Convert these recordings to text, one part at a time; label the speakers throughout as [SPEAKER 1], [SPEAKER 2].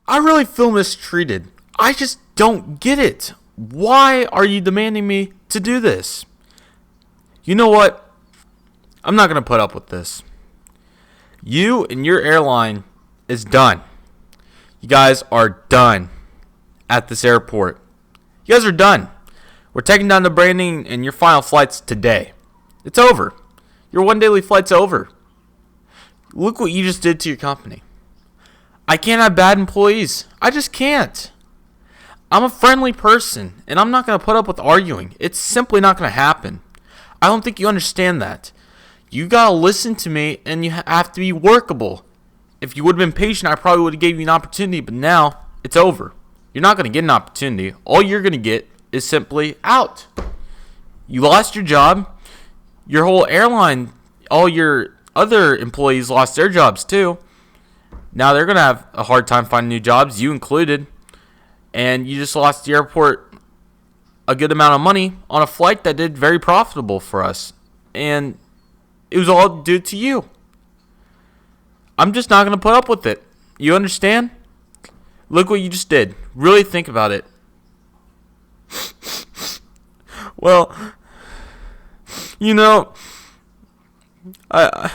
[SPEAKER 1] I really feel mistreated. I just don't get it. Why are you demanding me to do this? You know what? I'm not going to put up with this. You and your airline is done. You guys are done at this airport. You guys are done. We're taking down the branding and your final flight's today. It's over. Your one daily flight's over. Look what you just did to your company. I can't have bad employees. I just can't. I'm a friendly person, and I'm not going to put up with arguing. It's simply not going to happen. I don't think you understand that. You got to listen to me, and you have to be workable. If you would have been patient, I probably would have gave you an opportunity, but now it's over. You're not going to get an opportunity. All you're going to get is simply out. You lost your job. Your whole airline, all your other employees lost their jobs too. Now they're going to have a hard time finding new jobs, you included. And you just lost the airport a good amount of money on a flight that did very profitable for us. And it was all due to you. I'm just not going to put up with it. You understand? Look what you just did. Really think about it. Well, you know, I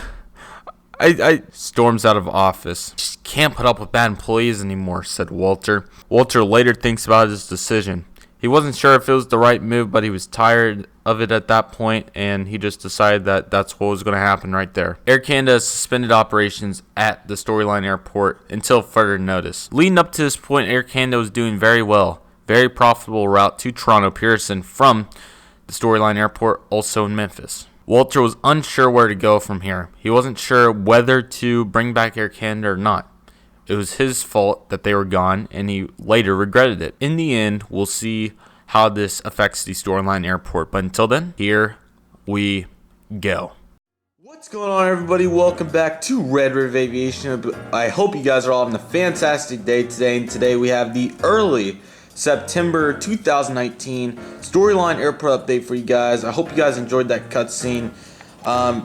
[SPEAKER 1] storms out of office. Just can't put up with bad employees anymore, said Walter. Walter later thinks about his decision. He wasn't sure if it was the right move, but he was tired of it at that point, and he just decided that that's what was going to happen right there. Air Canada suspended operations at the Storyline Airport until further notice. Leading up to this point, Air Canada was doing very well. Very profitable route to Toronto Pearson from the Storyline Airport, also in Memphis. Walter was unsure where to go from here. He wasn't sure whether to bring back Air Canada or not. It was his fault that they were gone, and he later regretted it. In the end, we'll see how this affects the Storyline Airport. But until then, here we go. What's going on, everybody? Welcome back to Red River Aviation. I hope you guys are all having a fantastic day today. And today we have the early September 2019 Storyline Airport update for you guys. I hope you guys enjoyed that cutscene.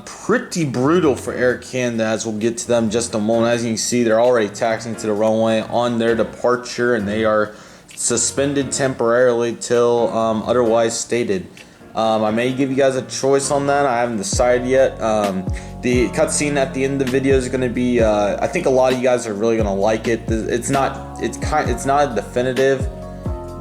[SPEAKER 1] Pretty brutal for Air Canada, as we'll get to them in just a moment. As you can see, they're already taxiing to the runway on their departure, and they are suspended temporarily till otherwise stated. I may give you guys a choice on that. I haven't decided yet. The cutscene at the end of the video is going to be. I think a lot of you guys are really going to like it. It's not definitive,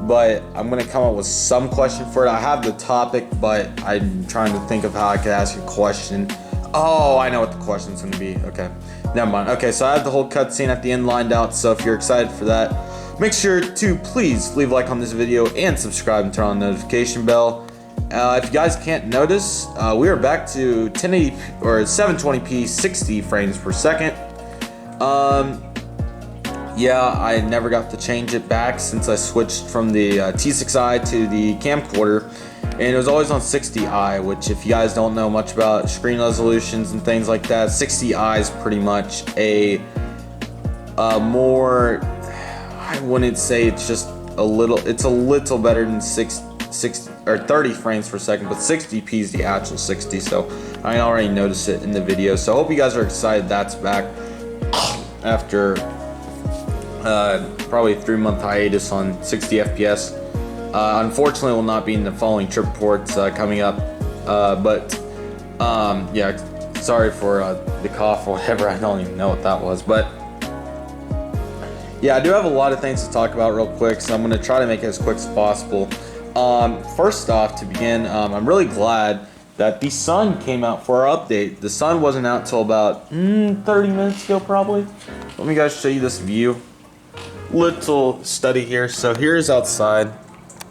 [SPEAKER 1] but I'm going to come up with some question for it. I have the topic, but I'm trying to think of how I could ask a question. Oh, I know what the question's going to be. Okay, never mind. Okay, so I have the whole cutscene at the end lined out, so if you're excited for that, make sure to please leave a like on this video and subscribe and turn on the notification bell. If you guys can't notice, we are back to 1080 or 720p 60 frames per second. Yeah, I never got to change it back since I switched from the T6i to the camcorder, and it was always on 60i, which if you guys don't know much about screen resolutions and things like that, 60i is pretty much a more, I wouldn't say it's just a little better than 30 frames per second, but 60p is the actual 60, so I already noticed it in the video. So I hope you guys are excited that's back after probably a 3-month hiatus on 60 FPS. Unfortunately, will not be in the following trip reports coming up, but yeah, sorry for the cough or whatever. I don't even know what that was, but yeah, I do have a lot of things to talk about real quick, so I'm going to try to make it as quick as possible. First off, to begin, I'm really glad that the sun came out for our update. The sun wasn't out till about 30 minutes ago, probably. Let me guys show you this view. Little study here. So here's outside.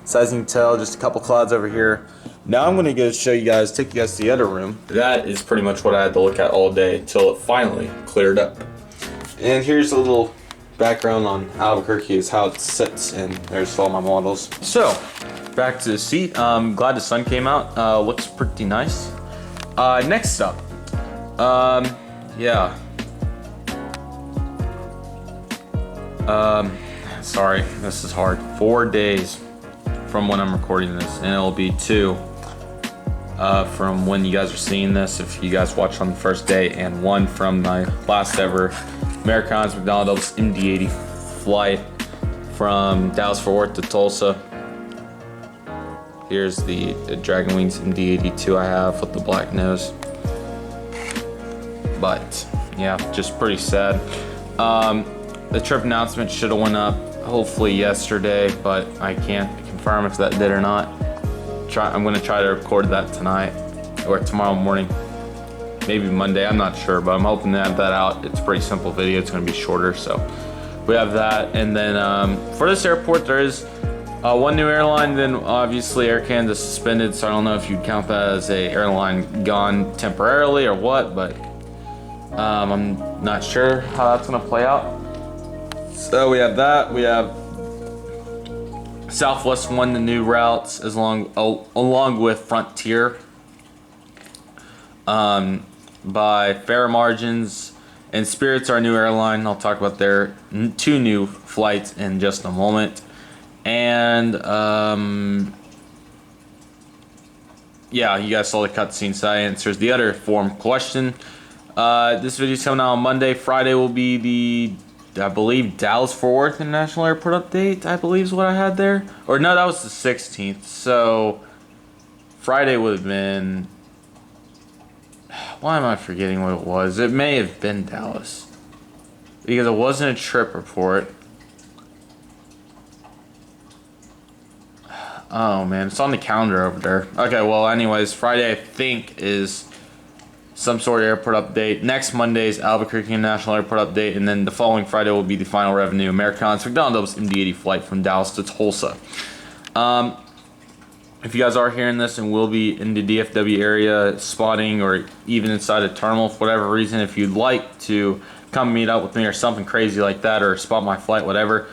[SPEAKER 1] So as you can tell, just a couple clouds over here. Now I'm going to go show you guys, take you guys to the other room. That is pretty much what I had to look at all day until it finally cleared up. And here's a little background on Albuquerque, is how it sits, and there's all my models. So back to the seat. Glad the sun came out. Looks pretty nice. Next up, yeah. Sorry, this is hard. 4 days from when I'm recording this, and it'll be 2 from when you guys are seeing this, if you guys watched on the first day, and 1 from my last ever Americanos McDonald's MD-80 flight from Dallas Fort Worth to Tulsa. Here's the Dragon Wings MD-82 I have with the black nose. But yeah, just pretty sad. The trip announcement should have went up hopefully yesterday, but I can't confirm if that did or not. I'm gonna try to record that tonight or tomorrow morning, maybe Monday, I'm not sure, but I'm hoping to have that out. It's a pretty simple video, it's gonna be shorter, so we have that. And then for this airport, there is one new airline. Then obviously Air Canada suspended, so I don't know if you'd count that as a airline gone temporarily or what, but I'm not sure how that's gonna play out. So we have that. We have Southwest won the new routes along with Frontier by fair margins, and Spirit's our new airline. I'll talk about their 2 new flights in just a moment. And yeah, you guys saw the cutscene, so that answers the other form question. This video's coming out on Monday. Friday will be the, I believe, Dallas Fort Worth International Airport update, I believe is what I had there. Or no, that was the 16th. So Friday would have been, why am I forgetting what it was? It may have been Dallas, because it wasn't a trip report. Oh man, it's on the calendar over there. Okay, well anyways, Friday I think is some sort of airport update. Next Monday's Albuquerque International Airport update, and then the following Friday will be the final revenue American's McDonald's MD-80 flight from Dallas to Tulsa. If you guys are hearing this and will be in the DFW area spotting or even inside a terminal for whatever reason, if you'd like to come meet up with me or something crazy like that, or spot my flight, whatever,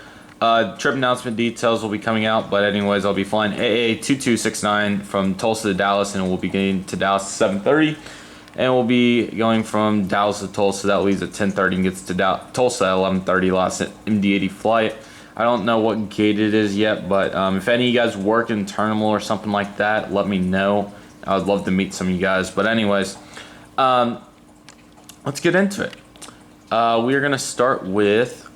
[SPEAKER 1] trip announcement details will be coming out. But anyways, I'll be flying AA2269 from Tulsa to Dallas, and we'll be getting to Dallas at 7:30. And we'll be going from Dallas to Tulsa. That leaves at 10:30 and gets to Tulsa at 11:30. Last MD-80 flight. I don't know what gate it is yet, but if any of you guys work in terminal or something like that, let me know. I would love to meet some of you guys. But anyways, let's get into it. We're gonna start with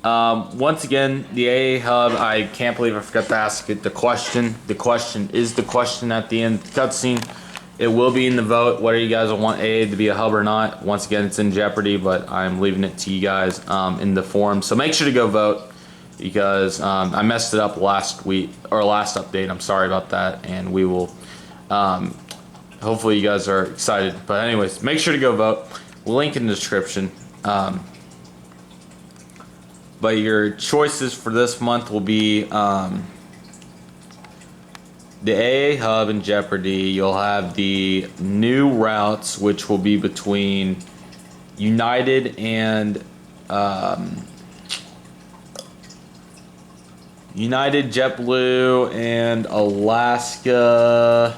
[SPEAKER 1] once again the AA hub. I can't believe I forgot to ask it the question. The question is the question at the end of the cutscene. It will be in the vote whether you guys want AA to be a hub or not. Once again, it's in jeopardy, but I'm leaving it to you guys in the forum. So make sure to go vote, because I messed it up last week, or last update. I'm sorry about that, and we will. Hopefully, you guys are excited. But anyways, make sure to go vote. Link in the description. But your choices for this month will be the AA hub in jeopardy. You'll have the new routes, which will be between United and United, JetBlue, and Alaska.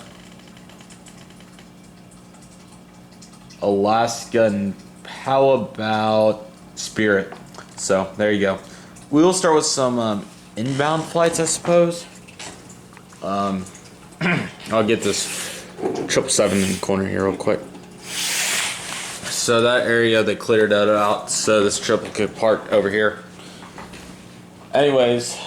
[SPEAKER 1] And how about Spirit? So there you go. We will start with some inbound flights, I suppose. I'll get this 777 in the corner here real quick. So that area, they cleared that out, so this triple could park over here. Anyways,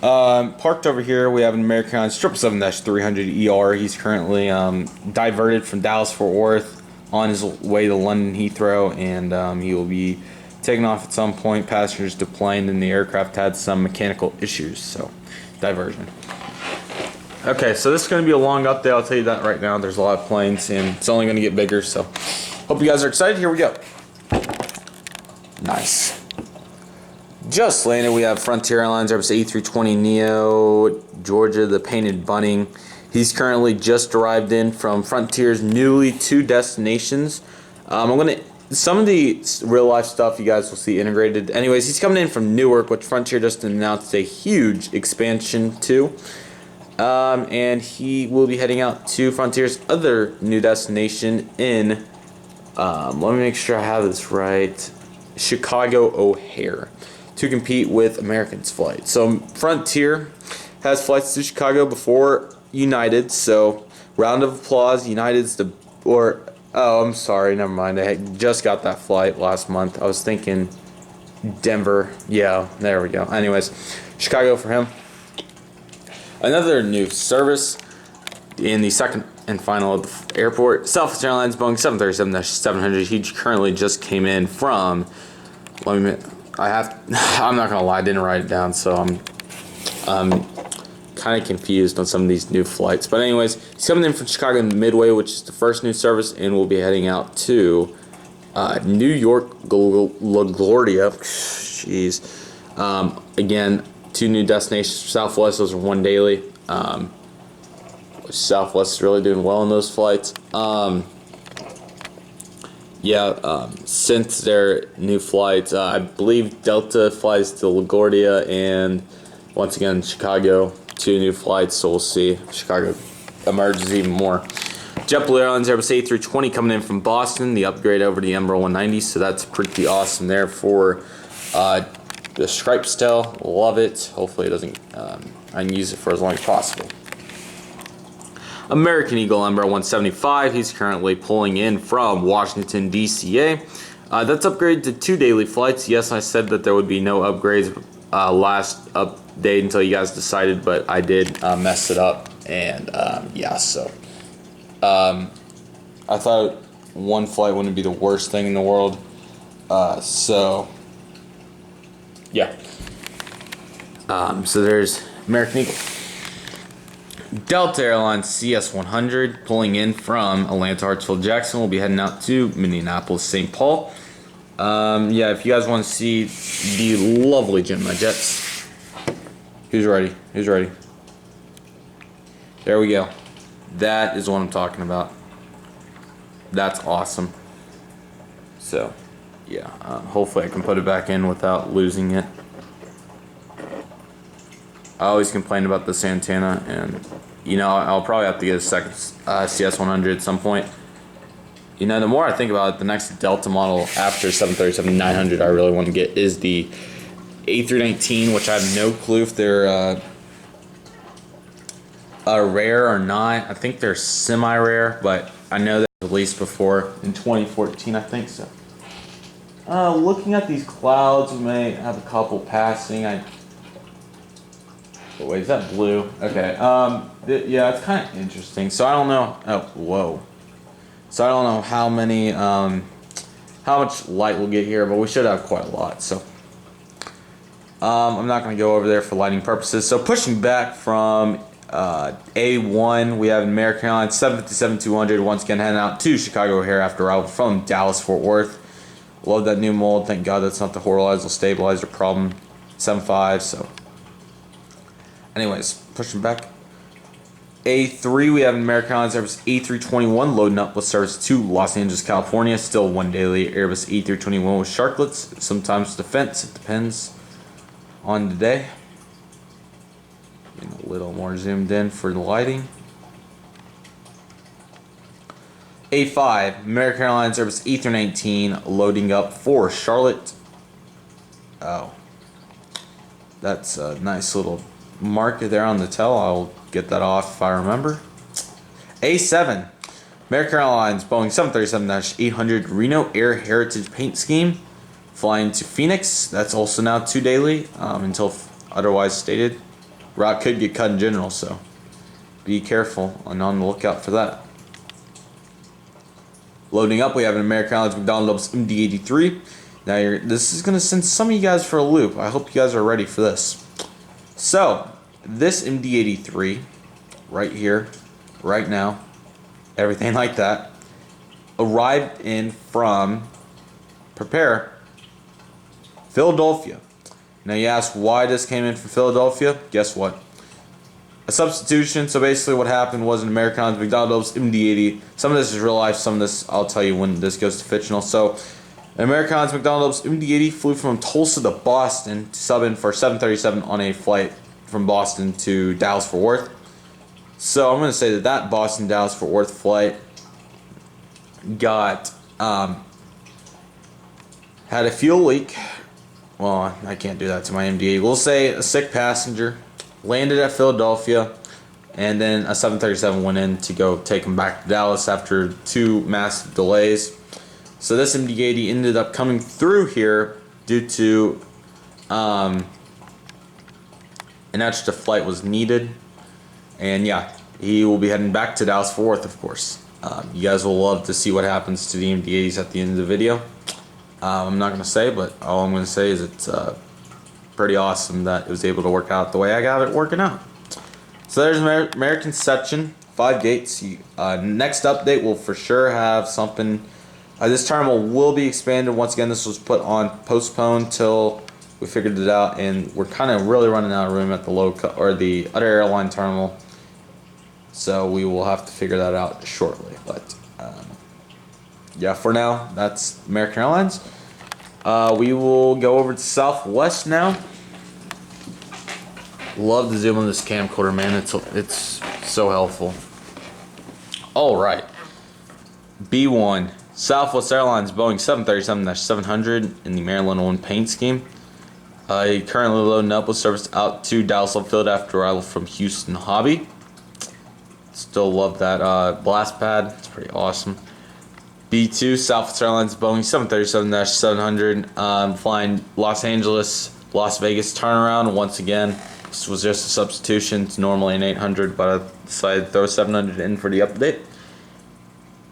[SPEAKER 1] parked over here, we have an American's 777-300ER. He's currently diverted from Dallas Fort Worth on his way to London Heathrow, and he will be taking off at some point. Passengers deplaned, and the aircraft had some mechanical issues, so diversion. Okay, so this is going to be a long update, I'll tell you that right now. There's a lot of planes, and it's only going to get bigger, so hope you guys are excited. Here we go. Nice. Just landed, we have Frontier Airlines Airbus A320neo, Georgia, the Painted Bunning. He's currently just arrived in from Frontier's newly 2 destinations. Some of the real life stuff you guys will see integrated. Anyways, he's coming in from Newark, which Frontier just announced a huge expansion to. And he will be heading out to Frontier's other new destination in, let me make sure I have this right, Chicago O'Hare, to compete with American's flight. So Frontier has flights to Chicago before United, so round of applause. United's oh, I'm sorry, never mind. I just got that flight last month. I was thinking Denver. Yeah, there we go. Anyways, Chicago for him. Another new service in the second and final of the airport. Southwest Airlines Boeing 737-700. He currently just came in from. I'm not gonna lie, I didn't write it down, so I'm kind of confused on some of these new flights. But anyways, he's coming in from Chicago Midway, which is the first new service, and we'll be heading out to New York LaGuardia. Jeez. Again, 2 new destinations for Southwest. Those are 1 daily. Southwest is really doing well in those flights. Since their new flights, I believe Delta flies to LaGuardia, and once again Chicago, 2 new flights. So we'll see if Chicago emerges even more. JetBlue Airlines Airbus A320 coming in from Boston, the upgrade over the Embraer 190, so that's pretty awesome there for the Stripes tail. Love it. Hopefully it doesn't, I can use it for as long as possible. American Eagle Embraer 175, he's currently pulling in from Washington, D.C.A. That's upgraded to 2 daily flights. Yes, I said that there would be no upgrades last update until you guys decided, but I did mess it up, and I thought 1 flight wouldn't be the worst thing in the world, so there's American Eagle. Delta Airlines CS100 pulling in from Atlanta, Hartsfield, Jackson. We'll be heading out to Minneapolis, St. Paul. If you guys want to see the lovely Gemini jets, who's ready? Who's ready? There we go. That is what I'm talking about. That's awesome. So, hopefully I can put it back in without losing it. I always complain about this antenna, and I'll probably have to get a second CS100 at some point. The more I think about it, the next Delta model after 737-900 I really want to get is the A319, which I have no clue if they're rare or not. I think they're semi-rare, but I know they were released before in 2014, I think so. Looking at these clouds, we may have a couple passing. Wait, is that blue? Okay. It's kind of interesting. So I don't know. Oh, whoa. So I don't know how many, how much light we'll get here, but we should have quite a lot. So I'm not going to go over there for lighting purposes. So pushing back from A1, we have American Airlines 757-200 once again heading out to Chicago O'Hare after arrival from Dallas-Fort Worth. Love that new mold. Thank God that's not the horizontal stabilizer problem. 7.5. So. Anyways, pushing back. A3, we have an American Airlines Airbus A321 loading up with service to Los Angeles, California. Still 1 daily Airbus A321 with sharklets. Sometimes defense. It depends on the day. Getting a little more zoomed in for the lighting. A5, American Airlines Airbus A319 loading up for Charlotte. Oh. That's a nice little marker there on the tail. I'll get that off if I remember. A7, American Airlines Boeing 737-800 Reno Air Heritage Paint Scheme flying to Phoenix. That's also now 2 daily until otherwise stated. Route could get cut in general, so be careful and on the lookout for that. Loading up, we have an American Airlines McDonnell Douglas MD-83. Now this is going to send some of you guys for a loop. I hope you guys are ready for this. So, this MD-83, right here, right now, everything like that, arrived in from, prepare, Philadelphia. Now you ask why this came in from Philadelphia? Guess what? A substitution. So basically what happened was an American Airlines McDonnell MD-80. Some of this is real life, some of this I'll tell you when this goes to fictional. So, an American Airlines McDonnell MD-80 flew from Tulsa to Boston to sub in for 737 on a flight from Boston to Dallas-Fort Worth. So I'm going to say that Boston Dallas-Fort Worth flight got had a fuel leak. Well, I can't do that to my MD-80. We'll say a sick passenger landed at Philadelphia, and then a 737 went in to go take him back to Dallas after 2 massive delays. So this MD-80 ended up coming through here due to an extra flight was needed. And yeah, he will be heading back to Dallas Fort Worth, of course. You guys will love to see what happens to the MD-80s at the end of the video. I'm not going to say, but all I'm going to say is it's pretty awesome that it was able to work out the way I got it working out. So there's American section, 5 gates. Next update will for sure have something. This terminal will be expanded. Once again, this was put on postponed till we figured it out, and we're kind of really running out of room at the other airline terminal. So we will have to figure that out shortly. But yeah, for now, that's American Airlines. We will go over to Southwest now. Love to zoom on this camcorder, man. It's so helpful. All right. B1. Southwest Airlines Boeing 737-700 in the Maryland 1 paint scheme. Currently loading up with service out to Dallas Love Field after arrival from Houston Hobby. Still love that blast pad. It's pretty awesome. B2 Southwest Airlines Boeing 737-700 flying Los Angeles, Las Vegas turnaround once again. This was just a substitution. It's normally an 800, but I decided to throw 700 in for the update.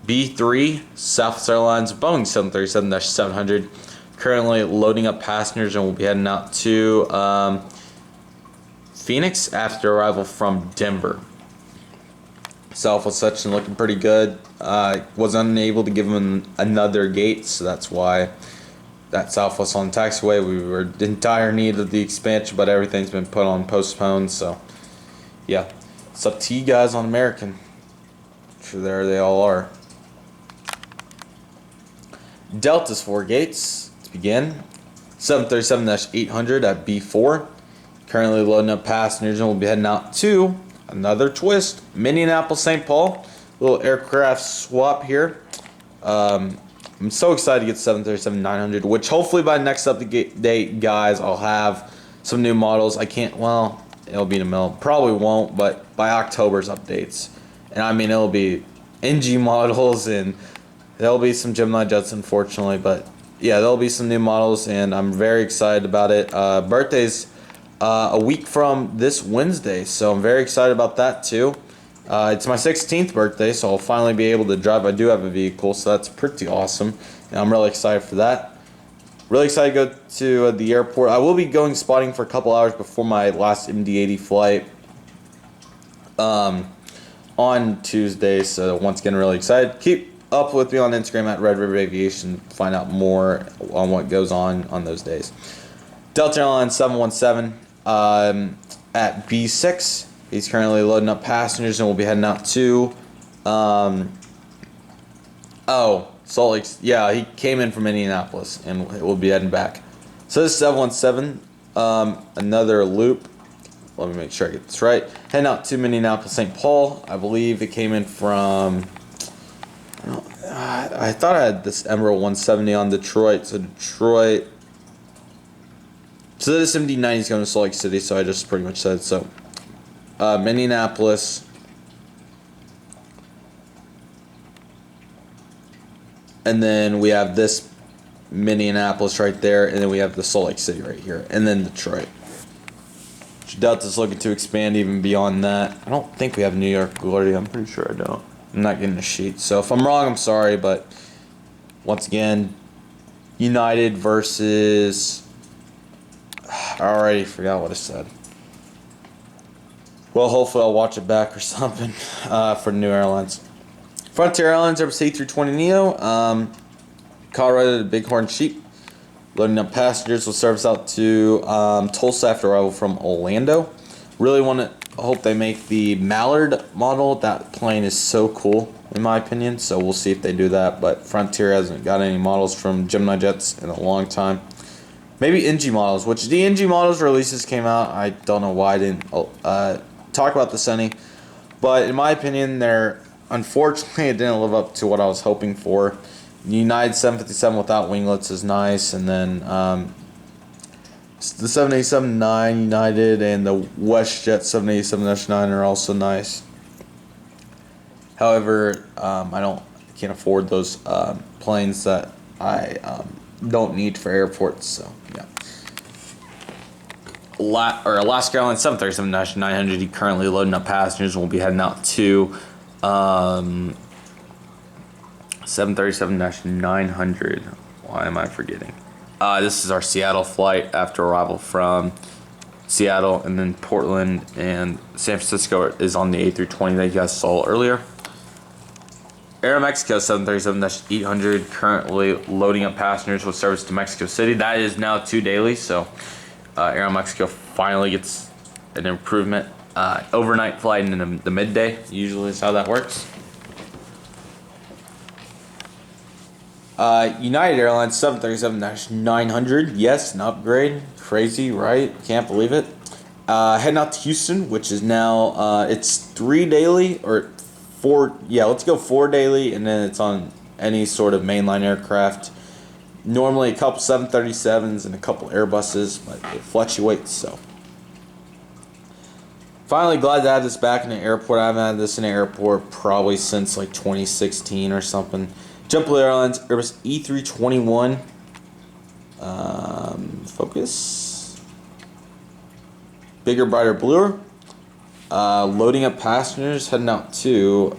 [SPEAKER 1] B3 Southwest Airlines Boeing 737-700 currently loading up passengers and will be heading out to Phoenix after arrival from Denver. Southwest section looking pretty good. Was unable to give them another gate, so that's why that Southwest on the taxiway. We were in dire need of the expansion, but everything's been put on postponed. So yeah, it's up to you guys on American. Sure, there they all are. Delta's 4 gates to begin. 737-800 at B4. Currently loading up passengers and will be heading out to another twist, Minneapolis, St. Paul. Little aircraft swap here. I'm so excited to get 737-900, which hopefully by next update, guys, I'll have some new models. I can't, well, it'll be in the middle. Probably won't, but by October's updates. And I mean, it'll be NG models and there'll be some Gemini jets, unfortunately. But yeah, there'll be some new models and I'm very excited about it. Birthday's a week from this Wednesday, so I'm very excited about that too. It's my 16th birthday, so I'll finally be able to drive. I do have a vehicle, so that's pretty awesome, and I'm really excited for that. Really excited to go to the airport. I will be going spotting for a couple hours before my last MD-80 flight on Tuesday, so once again, really excited. Keep up with me on Instagram at Red River Aviation to find out more on what goes on those days. Delta Airlines 717 at B6. He's currently loading up passengers and will be heading out to Salt Lake. Yeah, he came in from Indianapolis and will be heading back. So this is 717, another loop. Let me make sure I get this right. Heading out to Minneapolis, St. Paul. I believe it came in from, I thought I had this Emerald 170 on Detroit. So Detroit. So this MD-90 is going to Salt Lake City, so I just pretty much said so. Minneapolis. And then we have this Minneapolis right there, and then we have the Salt Lake City right here, and then Detroit. Delta's looking to expand even beyond that. I don't think we have New York LaGuardia. I'm pretty sure I don't. I'm not getting a sheet, so if I'm wrong, I'm sorry, but once again, United versus... I already forgot what I said. Well, hopefully I'll watch it back or something for new airlines. Frontier Airlines, Airbus A320neo. Colorado to Bighorn Sheep. Loading up passengers with service out to Tulsa after arrival from Orlando. Really hope they make the Mallard model. That plane is so cool, in my opinion. So we'll see if they do that. But Frontier hasn't got any models from Gemini jets in a long time. Maybe NG models, which the NG models releases came out. I don't know why I didn't talk about this any. But in my opinion, unfortunately, it didn't live up to what I was hoping for. The United 757 without winglets is nice. And then the 787-9 United and the WestJet 787-9 are also nice. However, I can't afford those planes that I don't need for airports. So yeah. Alaska Airlines 737-900. Currently loading up passengers. We'll be heading out to 737-900. Why am I forgetting? This is our Seattle flight after arrival from Seattle, and then Portland and San Francisco is on the A320 that you guys saw earlier. Aeromexico 737-800 currently loading up passengers with service to Mexico City. That is now 2 daily, so Aeromexico finally gets an improvement. Overnight flight in the midday usually is how that works. United Airlines 737-900. Yes, an upgrade. Crazy, right? Can't believe it. Heading out to Houston, which is now it's 3 daily or 4. Yeah, let's go 4 daily, and then it's on any sort of mainline aircraft. Normally a couple 737s and a couple Airbuses, but it fluctuates. So finally glad to have this back in the airport. I haven't had this in the airport probably since like 2016 or something. JetBlue Airlines Airbus E321. Focus. Bigger, brighter, bluer. Loading up passengers, heading out to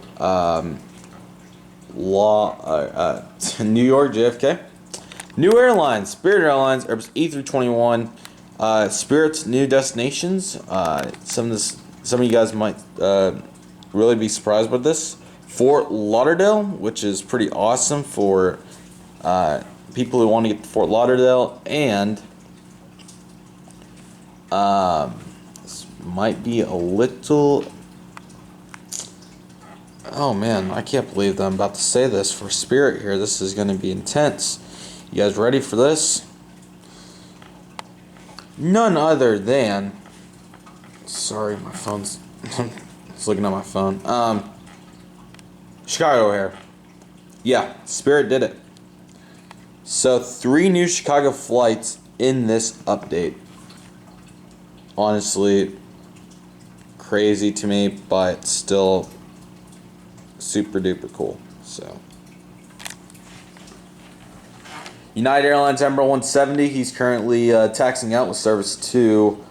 [SPEAKER 1] New York, JFK. New airlines, Spirit Airlines Airbus E321. Spirit's new destinations. Some of you guys might really be surprised with this. Fort Lauderdale, which is pretty awesome for people who want to get to Fort Lauderdale, and this might be a little. Oh man, I can't believe that I'm about to say this for Spirit here. This is going to be intense. You guys ready for this? None other than. Sorry, my phone's. I was looking at my phone. Chicago O'Hare. Yeah, Spirit did it. So 3 new Chicago flights in this update. Honestly, crazy to me, but still super duper cool. So United Airlines Embraer 170. He's currently taxing out with service to.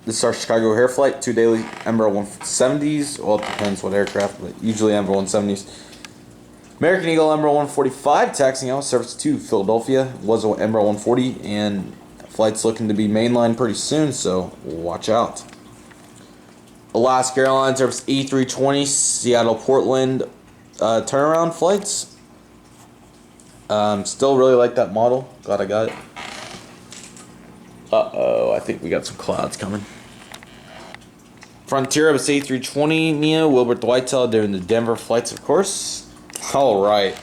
[SPEAKER 1] This is our Chicago O'Hare flight, 2 daily Embraer 170s. Well, it depends what aircraft, but usually Embraer 170s. American Eagle Embraer 145, taxing out service to Philadelphia. Was an Embraer 140, and flight's looking to be mainline pretty soon, so watch out. Alaska Airlines Airbus E320, Seattle Portland turnaround flights. Still really like that model. Glad I got it. I think we got some clouds coming. Frontier Airbus A320 Neo, Wilbert Whitetail during the Denver flights, of course. All right.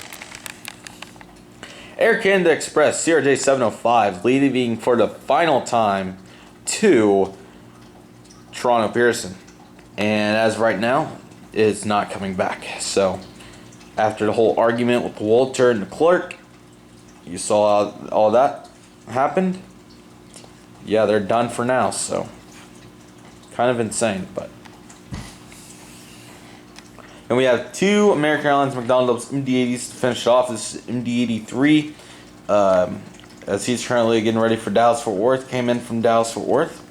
[SPEAKER 1] Air Canada Express CRJ 705 leaving for the final time to Toronto Pearson, and as of right now, it's not coming back. So after the whole argument with Walter and the clerk, you saw how all that happened. Yeah, they're done for now, so kind of insane, but. And we have 2 American Airlines McDonnell MD-80s to finish off. This is MD-83, as he's currently getting ready for Dallas-Fort Worth. Came in from Dallas-Fort Worth.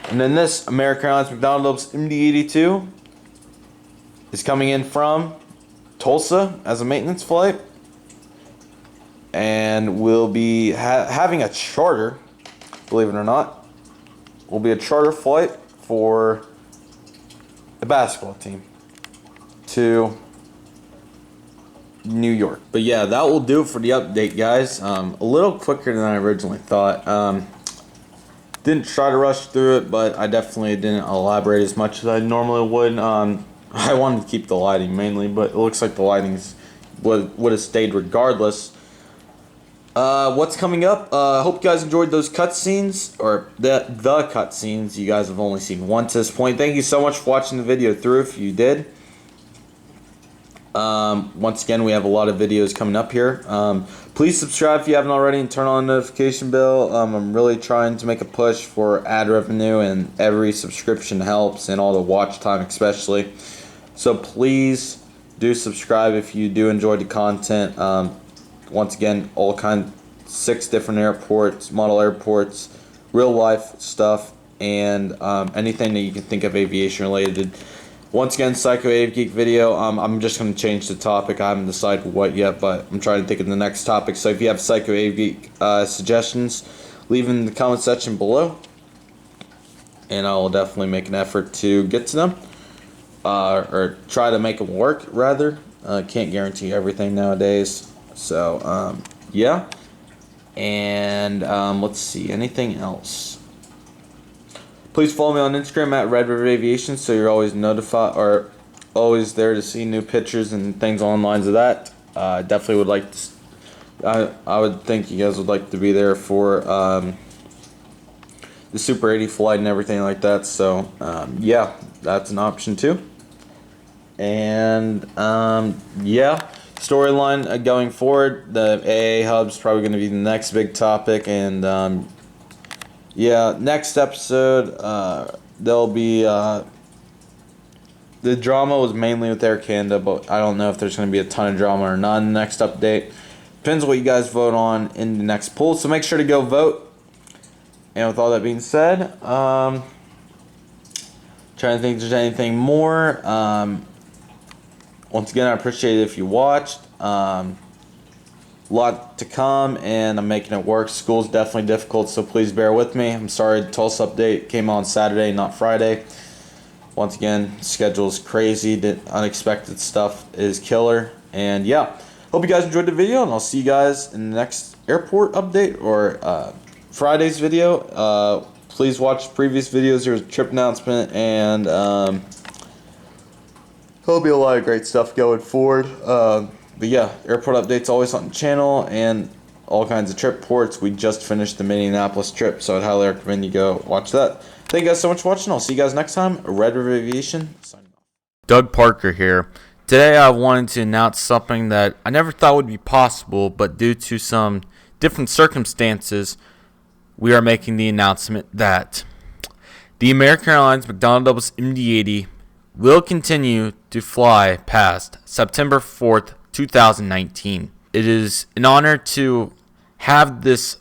[SPEAKER 1] And then this American Airlines McDonnell MD-82 is coming in from Tulsa as a maintenance flight. And we'll be having a charter, believe it or not. Will be a charter flight for the basketball team to New York. But yeah, that will do it for the update, guys. A little quicker than I originally thought. Didn't try to rush through it, but I definitely didn't elaborate as much as I normally would. I wanted to keep the lighting mainly, but it looks like the lighting would have stayed regardless. What's coming up? Hope you guys enjoyed those cutscenes, or the cutscenes. You guys have only seen one to this point. Thank you so much for watching the video through, if you did. Once again, we have a lot of videos coming up here. Please subscribe if you haven't already and turn on the notification bell. I'm really trying to make a push for ad revenue, and every subscription helps, and all the watch time especially. So please do subscribe if you do enjoy the content. Once again, all 6 different airports, model airports, real life stuff, and anything that you can think of aviation related. Once again, Psycho Av Geek video. I'm just going to change the topic. I haven't decided what yet, but I'm trying to think of the next topic. So if you have Psycho Av Geek suggestions, leave them in the comment section below, and I will definitely make an effort to get to them, or try to make them work, rather. Can't guarantee everything nowadays. So, yeah. And let's see, anything else? Please follow me on Instagram at Red River Aviation, so you're always notified, or always there to see new pictures and things along the lines of that. Definitely would like to. I would think you guys would like to be there for the Super 80 flight and everything like that. So yeah, that's an option too. And yeah, storyline going forward, the AA hub's probably going to be the next big topic. And yeah, next episode, there'll be the drama was mainly with Air Canada, but I don't know if there's going to be a ton of drama or not in the next update. Depends what you guys vote on in the next poll, so make sure to go vote. And with all that being said, trying to think if there's anything more. Once again, I appreciate it if you watched. Lot to come, and I'm making it work. School's definitely difficult, so please bear with me. I'm sorry the Tulsa update came on Saturday, not Friday. Once again, schedule's crazy. The unexpected stuff is killer. And yeah, hope you guys enjoyed the video, and I'll see you guys in the next airport update or Friday's video. Please watch previous videos. There's a trip announcement, and there'll be a lot of great stuff going forward. But yeah, airport updates always on the channel, and all kinds of trip ports. We just finished the Minneapolis trip, so I'd highly recommend you go watch that. Thank you guys so much for watching. I'll see you guys next time. Red River Aviation, signing off. Doug Parker here. Today I wanted to announce something that I never thought would be possible, but due to some different circumstances, we are making the announcement that the American Airlines McDonnell MD-80 will continue to fly past September 4th, 2019. It is an honor to have this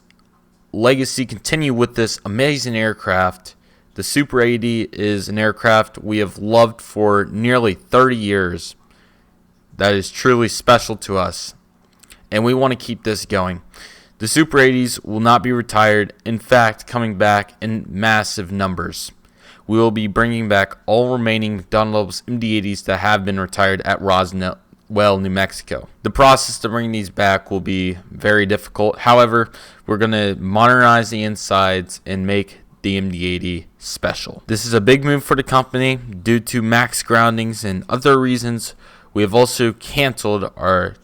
[SPEAKER 1] legacy continue with this amazing aircraft. The Super 80 is an aircraft we have loved for nearly 30 years. That is truly special to us, and we want to keep this going. The Super 80s will not be retired, in fact, coming back in massive numbers. We will be bringing back all remaining McDonnell MD-80s that have been retired at Roswell, New Mexico. The process to bring these back will be very difficult. However, we're going to modernize the insides and make the MD-80 special. This is a big move for the company due to max groundings and other reasons. We have also canceled our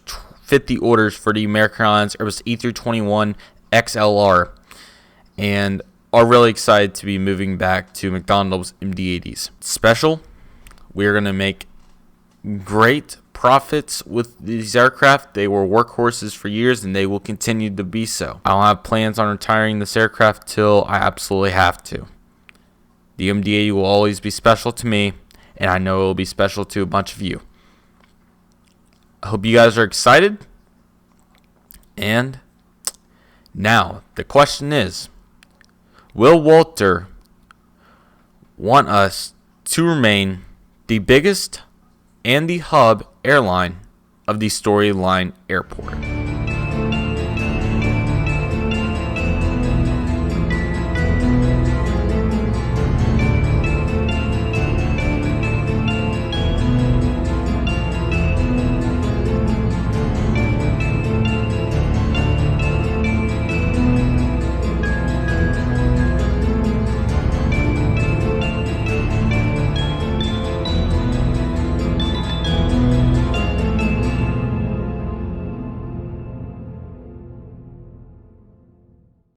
[SPEAKER 1] 50 orders for the American Airlines Airbus A321 XLR, and are really excited to be moving back to McDonnell's MD-80s. Special, we're going to make great profits with these aircraft. They were workhorses for years, and they will continue to be so. I don't have plans on retiring this aircraft till I absolutely have to. The MD-80 will always be special to me, and I know it will be special to a bunch of you. I hope you guys are excited. And now the question is, will Walter want us to remain the biggest and the hub airline of the Storyline Airport?